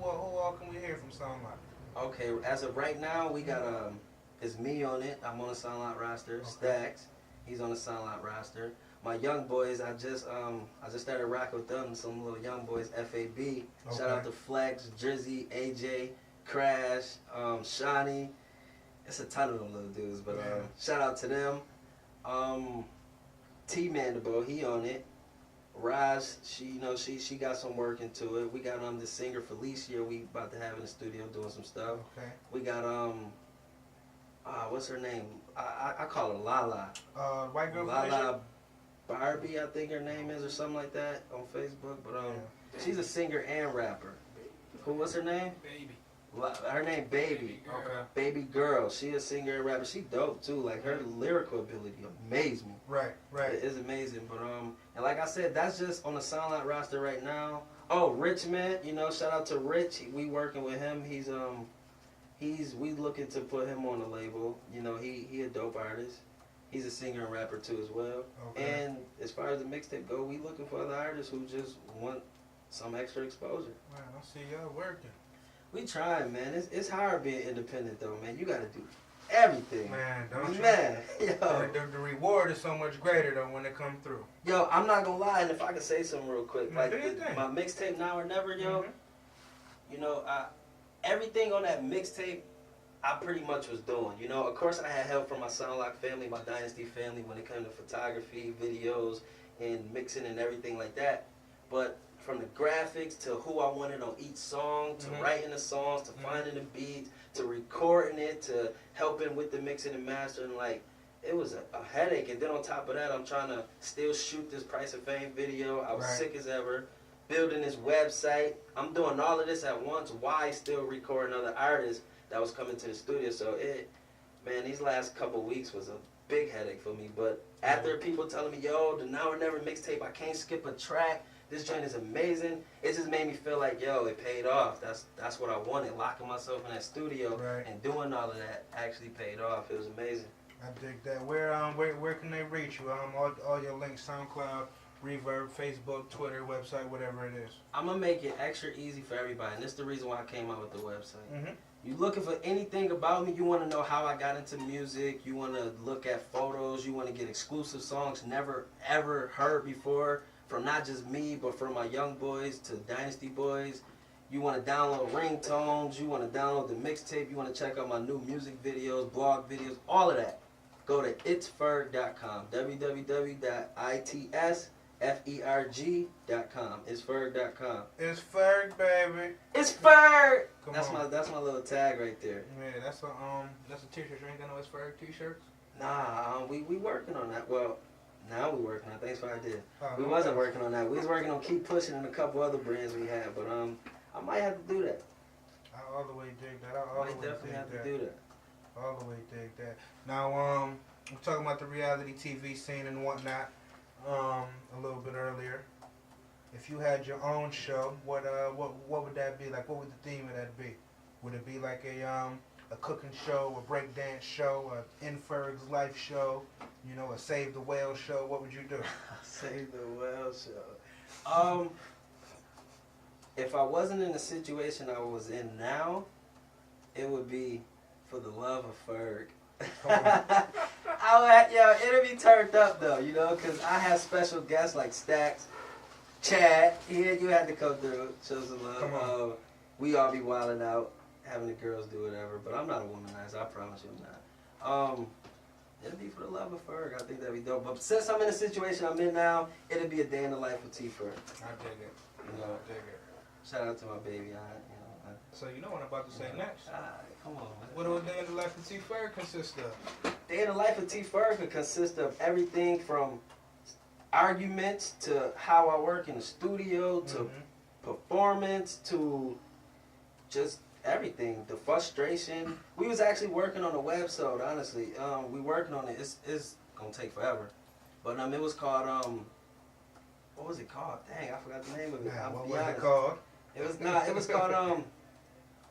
all can we hear from Soundlock? Okay, as of right now, we got It's me on it. I'm on the Soundlot roster. Stacks, he's on the Soundlot roster. My young boys, I just started rocking with them. Some little young boys, FAB. Shout out to Flex, Drizzy, AJ, Crash, Shawnee. It's a ton of them little dudes, but shout out to them. T Mandible, he on it. Raj, she got some work into it. We got the singer Felicia. We about to have in the studio doing some stuff. Okay. We got what's her name? I call her Lala. White girl. Lala Barbie, I think her name is, or something like that on Facebook. But she's a singer and rapper. What's her name? Baby. Her name Baby. Okay. Baby girl. She a singer and rapper. She dope too. Like her lyrical ability amazed me. Right. It is amazing. But and like I said, that's just on the Soundlot roster right now. Oh, Rich Man, shout out to Rich. We working with him. We looking to put him on the label. He a dope artist. He's a singer and rapper too as well. Okay. And as far as the mixtape go, we looking for other artists who just want some extra exposure. Man, I see y'all working. We trying, man. It's hard being independent though, man. You gotta do everything. Man, don't you? Man, yo. The reward is so much greater though when it come through. Yo, I'm not gonna lie, and if I can say something real quick, Man, like do your thing. my mixtape Now or Never, yo. Everything on that mixtape, I pretty much was doing. Of course I had help from my Soundlock family, my Dynasty family when it came to photography, videos, and mixing and everything like that. But from the graphics to who I wanted on each song, to writing the songs, to finding the beats, to recording it, to helping with the mixing and mastering, like, it was a headache. And then on top of that, I'm trying to still shoot this Price of Fame video. I was sick as ever. Building this website. I'm doing all of this at once while still recording other artists that was coming to the studio. So these last couple weeks was a big headache for me. But after people telling me, yo, the Now or Never mixtape, I can't skip a track. This joint is amazing. It just made me feel like, yo, it paid off. That's what I wanted. Locking myself in that studio and doing all of that actually paid off. It was amazing. I dig that. Where can they reach you? All your links: SoundCloud, Reverb, Facebook, Twitter, website, whatever it is. I'm gonna make it extra easy for everybody, and this is the reason why I came out with the website. Mhm. You looking for anything about me? You want to know how I got into music? You want to look at photos? You want to get exclusive songs never ever heard before from not just me, but from my young boys to Dynasty boys? You want to download ringtones? You want to download the mixtape? You want to check out my new music videos, blog videos, all of that? Go to itsferg.com. www.itsferg.com. Itsferg.com. It's Ferg, baby. It's Ferg. Come That's on. my little tag right there. Yeah, that's a t-shirt. You ain't got no It's Ferg t-shirts? Nah, we working on that. Well, now we working on it. Thanks for the idea. We no wasn't worries. working on that. We was working on Keep Pushing and a couple other brands we had, but I might have to do that. I all the way dig that. I might definitely have to do that. All the way dig that. Now, we're talking about the reality TV scene and whatnot. A little bit earlier. If you had your own show, what would that be like? What would the theme of that be? Would it be like a cooking show, a breakdance show, a In Ferg's Life show, a Save the Whale show? What would you do? Save the Whale show. If I wasn't in the situation I was in now, it would be For the Love of Ferg. It'll be turned up though, because I have special guests like Stacks, Chad. Yeah, you had to come through, show some love. We all be wilding out, having the girls do whatever. But I'm not a womanizer, I promise you I'm not. It'll be For the Love of Ferg. I think that'd be dope. But since I'm in the situation I'm in now, it'll be a day in the life of T Ferg. I dig it. I dig it. Shout out to my baby. So you know what I'm about to say next. Come on, man. What would a day in the life of T Ferg consist of? Day in the life of T Ferg could consist of everything from arguments to how I work in the studio to performance to just everything. The frustration. We was actually working on a website, honestly. We working on it. It's gonna take forever. But it was called what was it called? Dang, I forgot the name of it. What was it called? It was called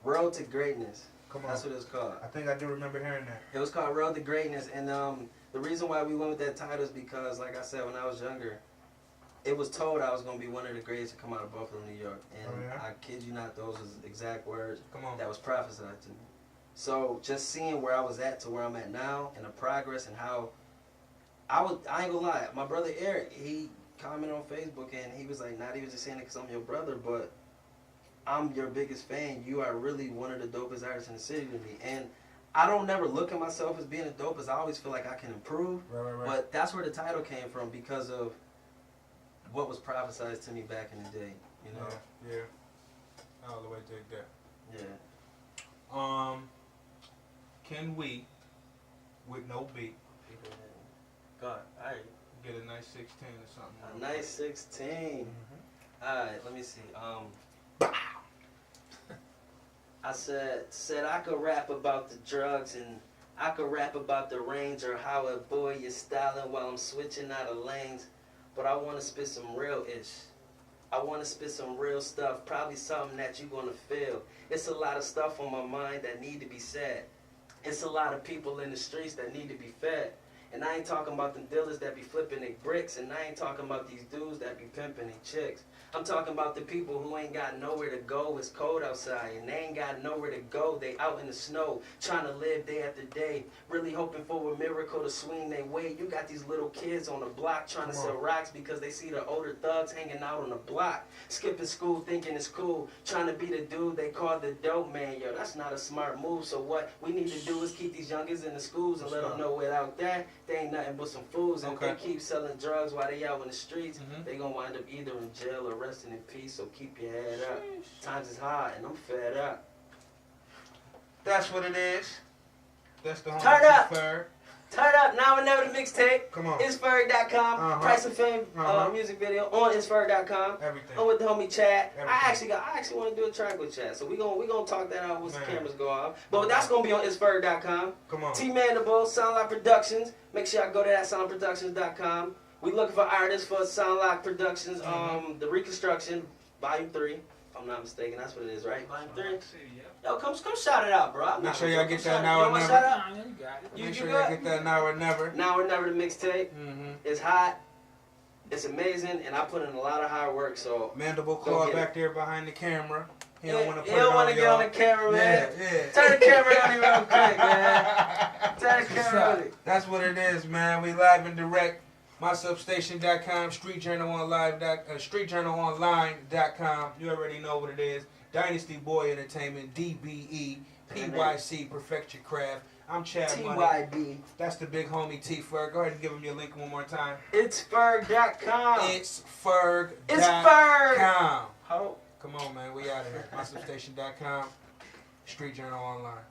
Road to Greatness. Come on. That's what it was called. I think I do remember hearing that. It was called Road to Greatness, and the reason why we went with that title is because, like I said, when I was younger, it was told I was going to be one of the greatest to come out of Buffalo, New York, and I kid you not, those was exact words Come on. that was prophesied to me. So just seeing where I was at to where I'm at now and the progress and how I ain't gonna lie, my brother Eric, he commented on Facebook and he was like, not even just saying it because I'm your brother, but I'm your biggest fan. You are really one of the dopest artists in the city to me. And I don't never look at myself as being the dopest. I always feel like I can improve. Right. But that's where the title came from because of what was prophesized to me back in the day. You know? Yeah. All the way to that. Yeah. Can we, with no beat, God, alright. get a nice 16 or something? A nice 16. Mm-hmm. Alright, let me see. I said I could rap about the drugs and I could rap about the range or how a boy is styling while I'm switching out of lanes. But I want to spit some real-ish. I want to spit some real stuff, probably something that you're going to feel. It's a lot of stuff on my mind that need to be said. It's a lot of people in the streets that need to be fed. And I ain't talking about them dealers that be flipping their bricks, and I ain't talking about these dudes that be pimping their chicks. I'm talking about the people who ain't got nowhere to go. It's cold outside, and they ain't got nowhere to go. They out in the snow, trying to live day after day, really hoping for a miracle to swing their way. You got these little kids on the block trying to sell rocks because they see the older thugs hanging out on the block, skipping school thinking it's cool, trying to be the dude they call the dope man. Yo, that's not a smart move. So what we need to do is keep these youngins in the schools and let them know without that, they ain't nothing but some fools. And if they keep selling drugs while they out in the streets, they gonna wind up either in jail or resting in peace. So keep your head up. Times is hard and I'm fed up. That's what it is. That's the Turn up. Ferg. Turn up. Now and never the mixtape. Come on. It's Ferg.com. Price of Fame music video on Ferg.com. Everything. I'm with the homie Chad. Everything. I actually want to do a track with Chad. So we gonna talk that out once the cameras go off. But that's gonna be on Ferg.com. Come on. T Mandible, Soundlock Productions. Make sure y'all go to that soundproductions.com. We looking for artists for Soundlock Productions. The Reconstruction, Volume 3. If I'm not mistaken, that's what it is, right? Volume 3. Yo, come shout it out, bro. Make sure y'all get that now or never. Shout out? Make sure y'all get that now or never. Now or never the mixtape. It's hot. It's amazing, and I put in a lot of hard work. So Mandible Claw back there behind the camera. He don't want to get on the camera, man. Yeah. Turn the camera on real quick, man. Turn the camera on. That's what it is, man. We live and direct. MySubstation.com, StreetJournalOnline.com. You already know what it is. Dynasty Boy Entertainment, DBE, PYC, Perfect Your Craft. I'm Chad Money. TYD. That's the big homie T Ferg. Go ahead and give him your link one more time. It's Ferg.com. It's Ferg.com. It's Ferg. Come on, man. We out of here. MySubstation.com, Street Journal Online.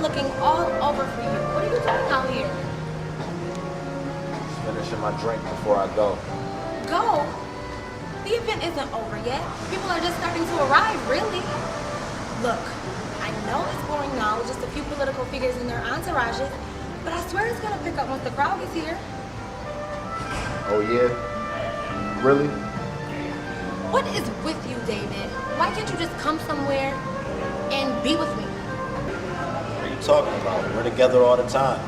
Looking all over for you. What are you doing out here? Just finishing my drink before I go. Go? The event isn't over yet. People are just starting to arrive, really. Look, I know it's boring now with just a few political figures and their entourages, but I swear it's gonna pick up once the crowd gets here. Oh yeah? Really? What is with you, David? Why can't you just come somewhere and be with me? What are you talking about? We're together all the time.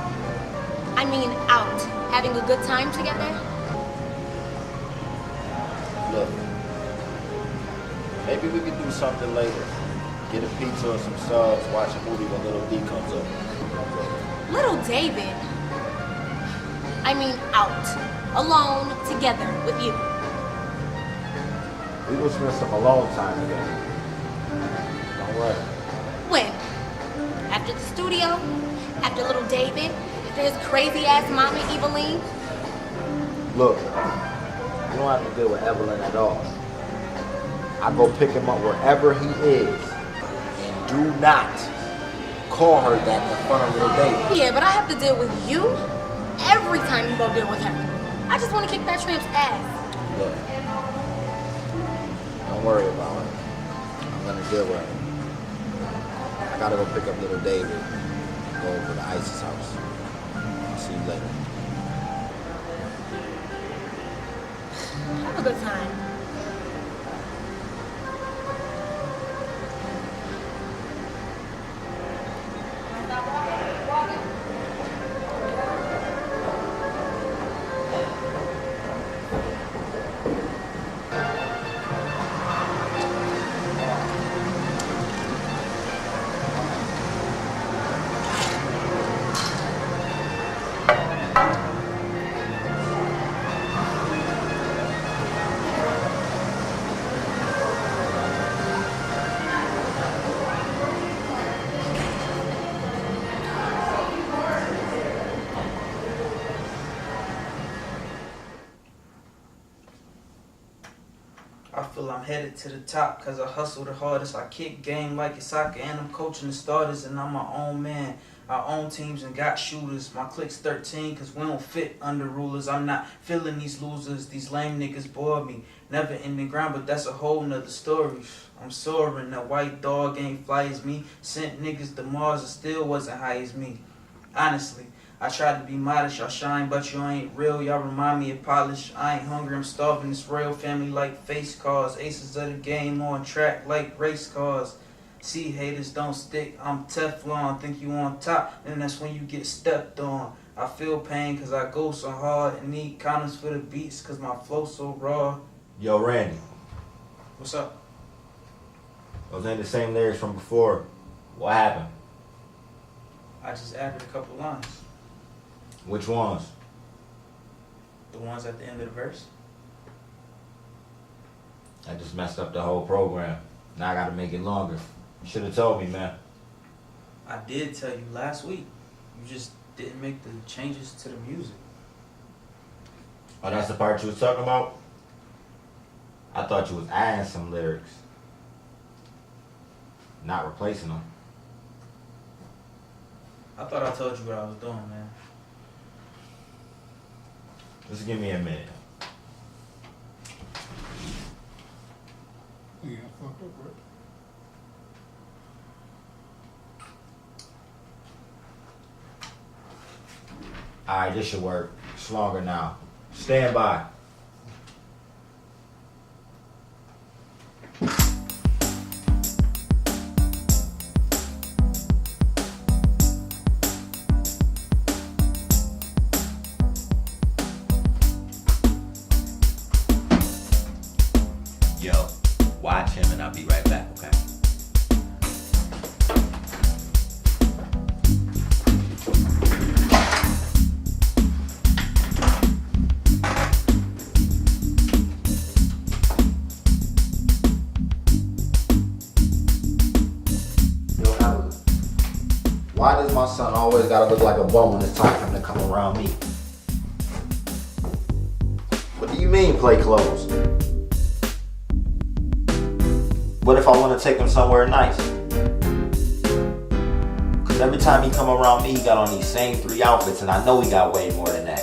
I mean out, having a good time together? Look, maybe we could do something later. Get a pizza or some subs, watch a movie when Little D comes up. Little David? I mean out, alone, together, with you. We will spend some alone time together. Don't worry. When? After the studio? After little David? After his crazy ass mama Eveline? Look, you don't have to deal with Evelyn at all. I go pick him up wherever he is. And do not call her that in front of little baby. Yeah, but I have to deal with you every time you go deal with her. I just want to kick that tramp's ass. Look, don't worry about it. I'm gonna deal with her. I gotta go pick up little David and go over to Ice's house. I'll see you later. Have a good time. I feel I'm headed to the top cause I hustle the hardest. I kick game like it's soccer and I'm coaching the starters and I'm my own man. I own teams and got shooters. My clique's 13 cause we don't fit under rulers. I'm not feeling these losers. These lame niggas bore me. Never in the ground, but that's a whole nother story. I'm soaring. That white dog ain't fly as me. Sent niggas to Mars and still wasn't high as me. Honestly, I tried to be modest, y'all shine, but you ain't real. Y'all remind me of polish. I ain't hungry, I'm starving. This royal family like face cars. Aces of the game on track like race cars. See, haters don't stick. I'm Teflon. Think you on top, and that's when you get stepped on. I feel pain cause I go so hard and need condoms for the beats cause my flow so raw. Yo, Randy, What's up? those ain't the same lyrics from before. What happened? I just added a couple lines. Which ones? The ones at the end of the verse. I just messed up the whole program. Now I gotta make it longer. You should have told me, man. I did tell you last week. You just didn't make the changes to the music. Oh, that's the part you was talking about? I thought you was adding some lyrics, not replacing them. I thought I told you what I was doing, man. Just give me a minute. Yeah, fucked up, right? Alright, this should work. It's longer now. Stand by. Yo, watch him and I'll be right back, okay? Yo, Allen, why does my son always gotta look like a bum when it's time for him to come around me? What do you mean, play clothes? What if I want to take him somewhere nice? Cause every time he come around me, he got on these same 3 outfits, and I know he got way more than that.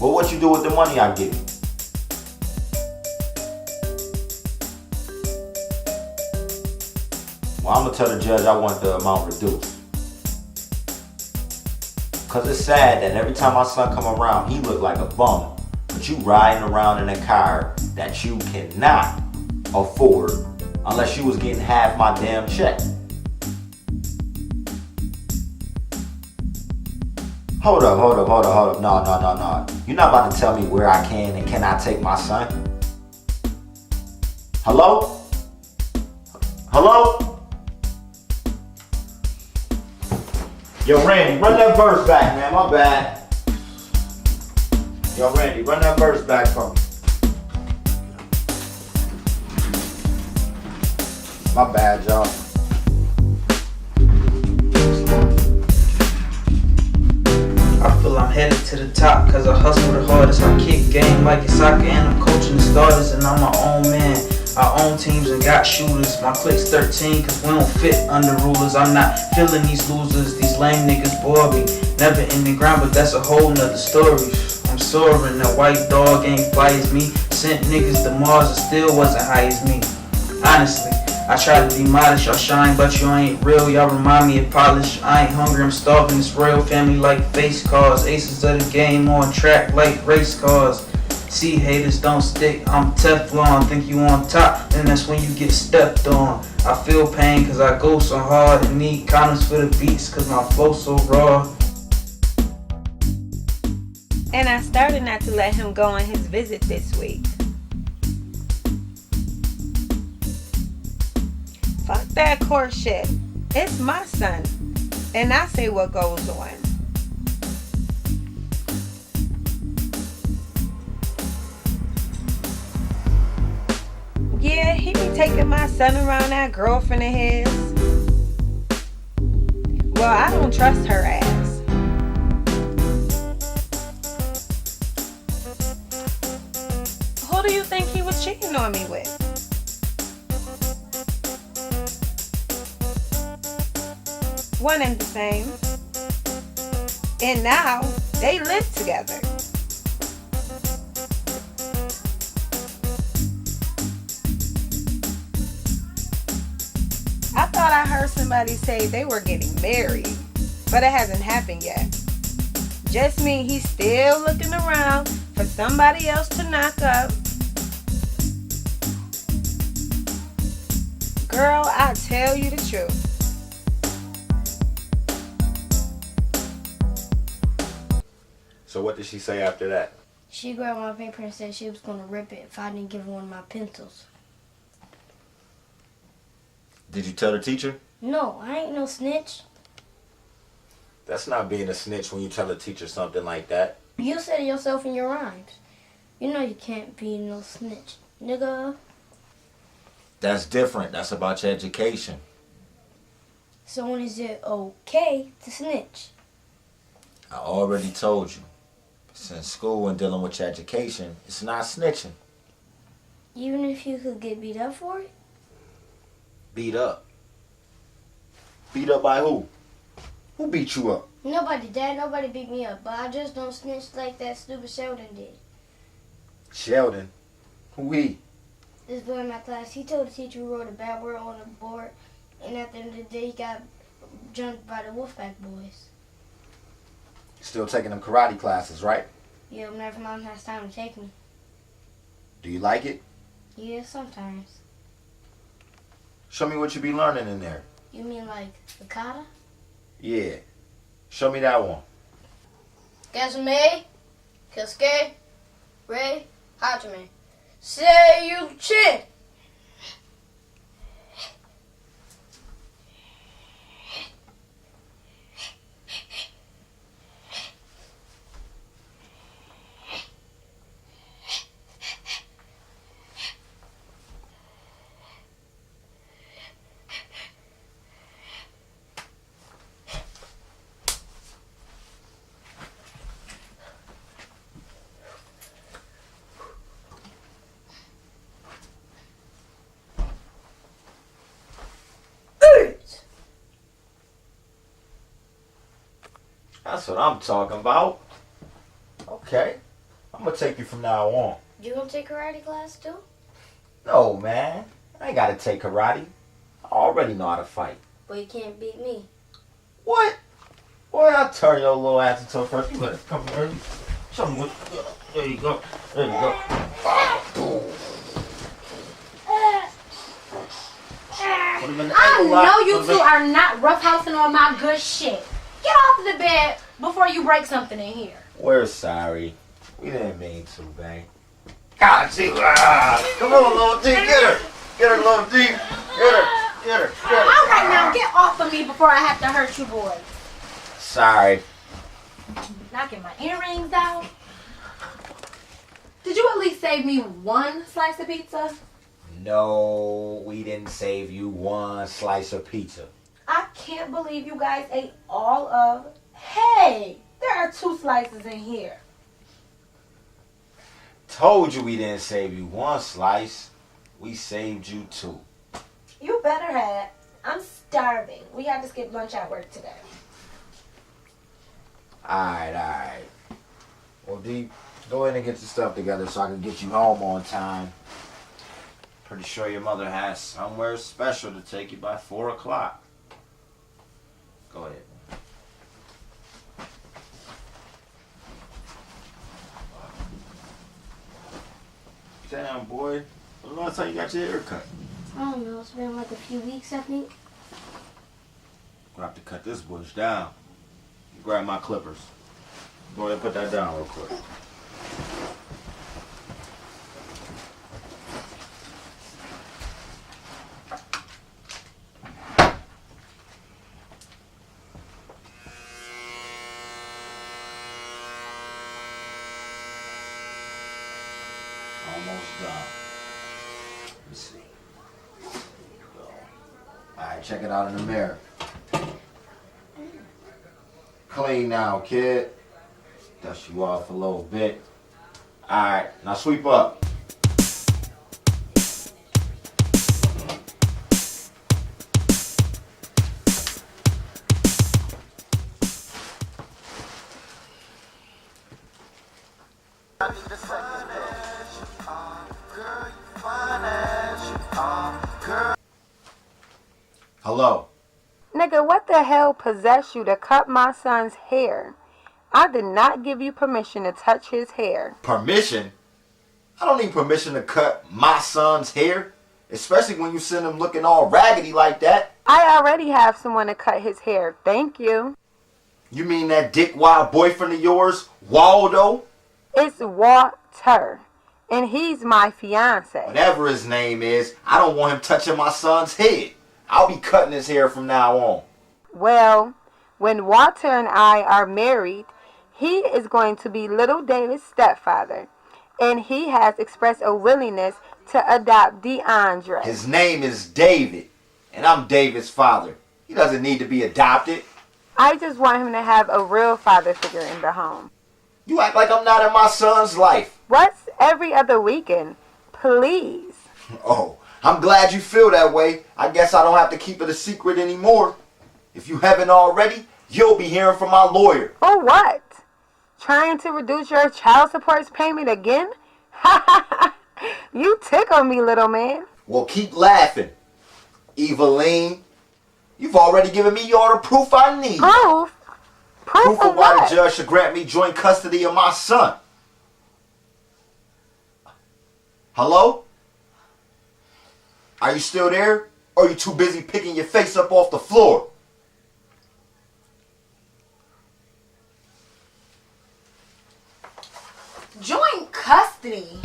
Well, what you do with the money I give you? Well, I'm gonna tell the judge I want the amount reduced. Cause it's sad that every time my son come around, he look like a bum. But you riding around in a car that you cannot afford unless you was getting half my damn check. Hold up. No. You're not about to tell me where I can and cannot take my son. Hello? Yo, Randy, run that verse back, man. My bad. Yo, Randy, run that verse back for me. My bad, y'all. I feel I'm headed to the top, cause I hustle the hardest. I kick game like it's soccer, and I'm coaching the starters, and I'm my own man. I own teams and got shooters. My clique's 13, cause we don't fit under rulers. I'm not feeling these losers, these lame niggas bore me. Never in the ground, but that's a whole nother story. I'm soaring, that white dog ain't fly as me. Sent niggas to Mars and still wasn't high as me. Honestly, I try to be modest, y'all shine, but you ain't real. Y'all remind me of polish. I ain't hungry, I'm starving. This royal family like face cars. Aces of the game on track like race cars. See, haters don't stick, I'm Teflon. Think you on top, and that's when you get stepped on. I feel pain cause I go so hard and need condoms for the beats cause my flow so raw. And I started not to let him go on his visit this week. Fuck that court shit. It's my son. And I say what goes on. Yeah, he be taking my son around that girlfriend of his. Well, I don't trust her ass. Who do you think he was cheating on me with? One and the same. And now they live together. I thought I heard somebody say they were getting married, but it hasn't happened yet. Just mean he's still looking around for somebody else to knock up. Girl, I tell you the truth. So what did she say after that? She grabbed my paper and said she was going to rip it if I didn't give her one of my pencils. Did you tell the teacher? No, I ain't no snitch. That's not being a snitch when you tell a teacher something like that. You said it yourself in your rhymes. You know you can't be no snitch, nigga. That's different. That's about your education. So when is it okay to snitch? I already told you. Since school and dealing with your education, it's not snitching. Even if you could get beat up for it? Beat up. Beat up by who? Who beat you up? Nobody, Dad. Nobody beat me up. But I just don't snitch like that stupid Sheldon did. Sheldon? Who he? This boy in my class, he told the teacher who wrote a bad word on the board. And at the end of the day, he got jumped by the Wolfpack boys. Still taking them karate classes, right? Yeah, whenever Mom has time to take me. Do you like it? Yeah, sometimes. Show me what you be learning in there. You mean like the kata? Yeah. Show me that one. Gasume, Kyosuke, Rei, Hajime. Say you chin. That's what I'm talking about. Okay. I'm gonna take you from now on. You gonna take karate class too? No, man. I ain't gotta take karate. I already know how to fight. But you can't beat me. What? Boy, I'll turn your little ass into first. You better come here. Show me what. There you go. There you go. I know you two are not roughhousing on my good shit. Get off of the bed before you break something in here. We're sorry. We didn't mean to, babe. God, see, come on, little D, get her. Get her, little D. Get her. Get her. Get her. All right, now get off of me before I have to hurt you boys. Sorry. Knocking my earrings out. Did you at least save me one slice of pizza? No, we didn't save you one slice of pizza. I can't believe you guys ate all of... Hey, There are 2 slices in here. Told you we didn't save you 1 slice. We saved you 2. You better have. I'm starving. We had to skip lunch at work today. Alright. Well, D, go ahead and get your stuff together so I can get you home on time. Pretty sure your mother has somewhere special to take you by 4 o'clock. Go ahead. Damn, boy. When the last time you got your hair cut? I don't know. It's been like a few weeks, I think. Gonna have to cut this bush down. Grab my clippers. Go ahead and put that down real quick. Almost done. Let's see. Go. Alright, check it out in the mirror. Clean now, kid. Dust you off a little bit. Alright, now sweep up. Hello. Nigga, what the hell possessed you to cut my son's hair? I did not give you permission to touch his hair. Permission? I don't need permission to cut my son's hair. Especially when you send him looking all raggedy like that. I already have someone to cut his hair. Thank you. You mean that dick-wild boyfriend of yours, Waldo? It's Walter. And he's my fiance. Whatever his name is, I don't want him touching my son's head. I'll be cutting his hair from now on. Well, when Walter and I are married, he is going to be little David's stepfather. And he has expressed a willingness to adopt DeAndre. His name is David, and I'm David's father. He doesn't need to be adopted. I just want him to have a real father figure in the home. You act like I'm not in my son's life. What's every other weekend? Please. Oh, I'm glad you feel that way. I guess I don't have to keep it a secret anymore. If you haven't already, you'll be hearing from my lawyer. For what? Trying to reduce your child support payment again? Ha ha ha! You tickle me, little man. Well, keep laughing, Eveline. You've already given me all the proof I need. Proof? Proof Proof of of why what? the judge should grant me joint custody of my son. Hello? Are you still there? Or are you too busy picking your face up off the floor? Joint custody.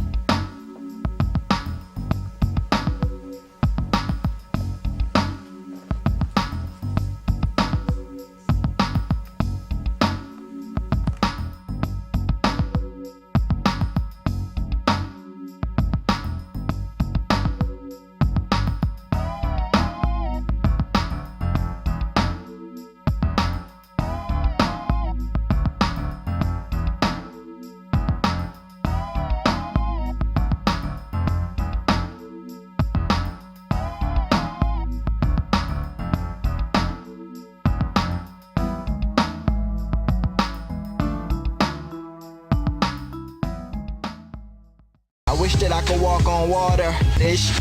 I wish that I could walk on water.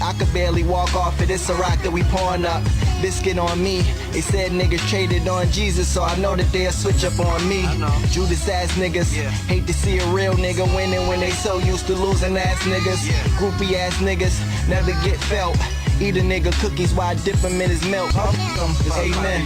I could barely walk off it. It's a rock that we pouring up. Biscuit on me. They said niggas traded on Jesus, so I know that they'll switch up on me. Judas ass niggas. Hate to see a real nigga winning when they so used to losing ass niggas. Groupie ass niggas never get felt. Eat a nigga cookies while I dip him in his milk. Amen.